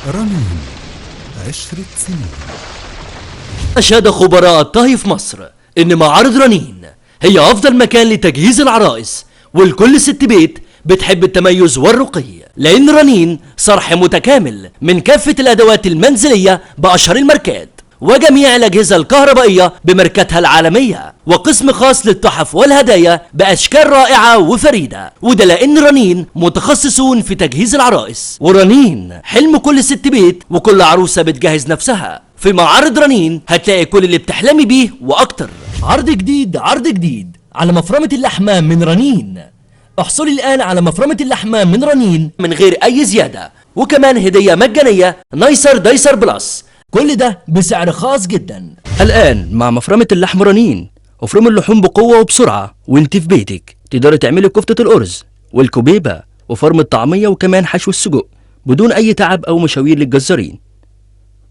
رنين 10 سنين. أشاد خبراء الطهي في مصر إن معارض رنين هي أفضل مكان لتجهيز العرائس، والكل ست بيت بتحب التميز والرقي، لأن رنين صرح متكامل من كافة الأدوات المنزلية بأشهر الماركات وجميع الأجهزة الكهربائية بماركاتها العالمية، وقسم خاص للتحف والهدايا بأشكال رائعة وفريدة، وده لأن رنين متخصصون في تجهيز العرائس. ورنين حلم كل ست بيت وكل عروسة بتجهز نفسها. في معارض رنين هتلاقي كل اللي بتحلمي بيه وأكتر. عرض جديد على مفرمة اللحمام من رنين. احصلي الآن على مفرمة اللحمام من رنين من غير أي زيادة، وكمان هدية مجانية نايسر دايسر بلس، كل ده بسعر خاص جدا. الآن مع مفرمة اللحم رنين افرموا اللحوم بقوة وبسرعة وانت في بيتك. تقدري تعملي كفتة الأرز والكبيبة وفرم الطعمية وكمان حشو السجق بدون أي تعب أو مشاوير للجزارين،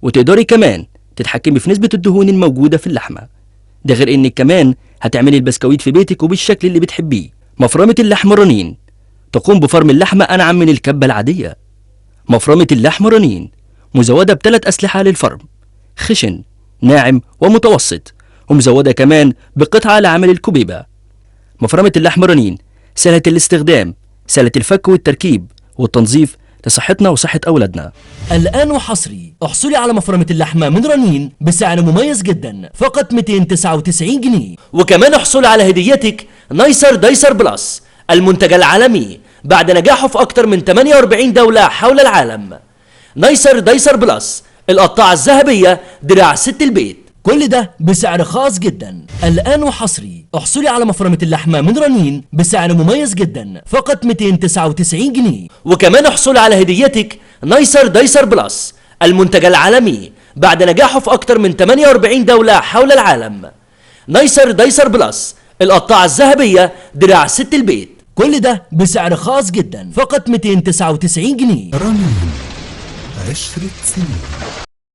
وتقدري كمان تتحكمي في نسبة الدهون الموجودة في اللحمة، ده غير انك كمان هتعملي البسكويت في بيتك وبالشكل اللي بتحبيه. مفرمة اللحم رنين تقوم بفرم اللحمة أنعم من الكبة العادية. مفرمة اللحم رنين مزودة ب3 أسلحة للفرم، خشن ناعم ومتوسط، ومزودة كمان بقطعة لعمل الكبيبة. مفرمة اللحم رنين سهلة الاستخدام، سهلة الفك والتركيب والتنظيف لصحتنا وصحة أولادنا. الآن وحصري احصلي على مفرمة اللحمة من رنين بسعر مميز جدا، فقط 299 جنيه، وكمان احصلي على هديتك نايسر دايسر بلس المنتج العالمي بعد نجاحه في أكتر من 48 دولة حول العالم. نايسر دايسر بلس القطاعة الذهبية دراع ست البيت، كل ده بسعر خاص جدا. الآن وحصري احصلي على مفرمة اللحمة من رنين بسعر مميز جدا، فقط 299 جنيه، وكمان احصلي على هديتك نايسر دايسر بلس المنتج العالمي بعد نجاحه في أكتر من 48 دولة حول العالم. نايسر دايسر بلس القطاعة الذهبية دراع ست البيت، كل ده بسعر خاص جدا، فقط 299 جنيه. رنين 10 سنين.